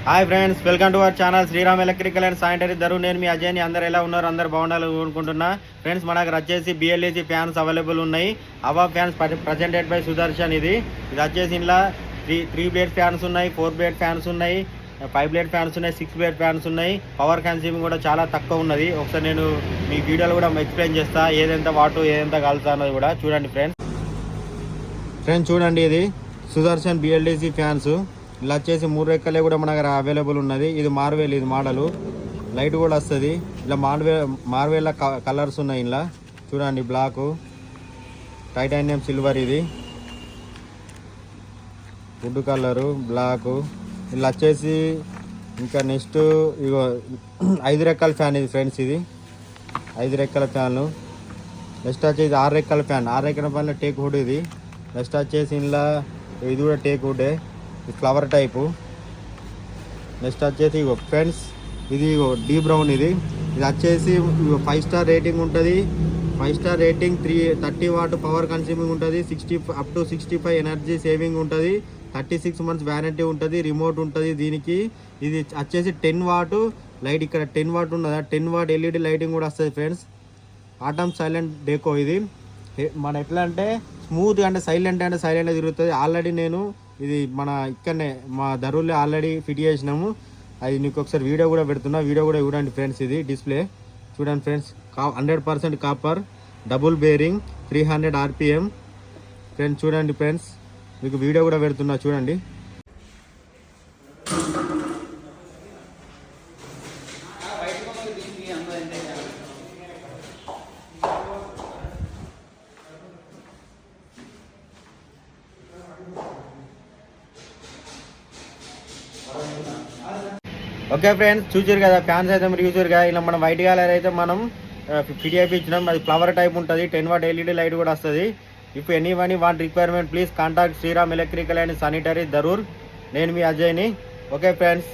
Hi friends, welcome to our channel Sriram electrical and sanitary ధరు. నేను మీ అజయ్ని. అందరు ఎలా ఉన్నారు? అందరు బాగుండాలి అనుకుంటున్నా. ఫ్రెండ్స్, మనకు వచ్చేసి BLDC ఫ్యాన్స్ అవైలబుల్ ఉన్నాయి. అవా ఫ్యాన్స్ ప్రజెంటెడ్ బై సుదర్శన్. ఇది వచ్చేసి ఇలా త్రీ బ్లేడ్ ఫ్యాన్స్ ఉన్నాయి, 4 బ్లేడ్ ఫ్యాన్స్ ఉన్నాయి, 5 బ్లేడ్ ఫ్యాన్స్ ఉన్నాయి, 6 బ్లేడ్ ఫ్యాన్స్ ఉన్నాయి. పవర్ కన్స్యూమింగ్ కూడా చాలా తక్కువ ఉన్నది. ఒకసారి నేను మీ వీడియోలో కూడా ఎక్స్ప్లెయిన్ చేస్తా, ఏదెంత వాటు ఏదెంత కలుతా అన్నది కూడా చూడండి. ఫ్రెండ్స్ చూడండి, ఇది సుదర్శన్ BLDC ఫ్యాన్స్. ఇలా వచ్చేసి 3 రెక్కలే కూడా మన దగ్గర అవైలబుల్ ఉన్నది. ఇది మార్వెల్, ఇది మోడలు. లైట్ కూడా వస్తుంది. ఇలా మార్వెల్ కలర్స్ ఉన్నాయి. ఇలా చూడండి, బ్లాక్, టైటానియం సిల్వర్, ఇది వుడ్ కలరు, బ్లాక్. ఇలా వచ్చేసి ఇంకా నెక్స్ట్ ఇగో 5 రెక్కల ఫ్యాన్ ఇది ఫ్రెండ్స్. ఇది 5 రెక్కల ఫ్యాన్. నెక్స్ట్ వచ్చేసి 6 రెక్కల ఫ్యాన్. 6 రెక్కల ఫ్యాన్లో టేక్ వుడ్. ఇది నెక్స్ట్ వచ్చేసి ఇలా ఇది కూడా టేక్ వుడే, ఫ్లవర్ టైపు. నెక్స్ట్ వచ్చేసి ఇగో ఫ్రెండ్స్, ఇది ఇగో డీ బ్రౌన్. ఇది వచ్చేసి 5 స్టార్ రేటింగ్ ఉంటుంది. 5 star rating, 30 watt power consuming ఉంటుంది. 60 అప్ టు 65 ఎనర్జీ సేవింగ్ ఉంటుంది. 36 మంత్స్ వ్యారంటీ ఉంటుంది. రిమోట్ ఉంటుంది దీనికి. ఇది వచ్చేసి 10 వాట్ లైట్. ఇక్కడ 10 వాట్ ఉన్నదా, 10 వాట్ LED లైటింగ్ కూడా వస్తుంది ఫ్రెండ్స్. Atom silent deco. ఇది మన ఎట్లా అంటే స్మూత్ అంటే సైలెంట్ తిరుగుతుంది. ఆల్రెడీ నేను ఇది మన ఇక్కడనే మా ధరూర్లో ఆల్రెడీ ఫిట్ చేసినాము. అది నీకు ఒకసారి వీడియో కూడా పెడుతున్నా, వీడియో కూడా చూడండి ఫ్రెండ్స్. ఇది డిస్ప్లే చూడండి friends. 100% copper, double bearing, 300 RPM friends. చూడండి ఫ్రెండ్స్, మీకు వీడియో కూడా పెడుతున్నా చూడండి. ఓకే ఫ్రెండ్స్, చూసారు కదా ఫ్యాన్స్ అయితే మీరు చూసారు కదా. ఇలా మనం వైట్ కలర్ అయితే మనం ఫిట్ చేయించినాం. అది ఫ్లవర్ టైప్ ఉంటుంది. 10 వాట్ LED లైట్ కూడా వస్తుంది. If anyone want requirement please contact Shriram electrical and sanitary Dharur. నేను మీ అజయ్ని. Okay friends.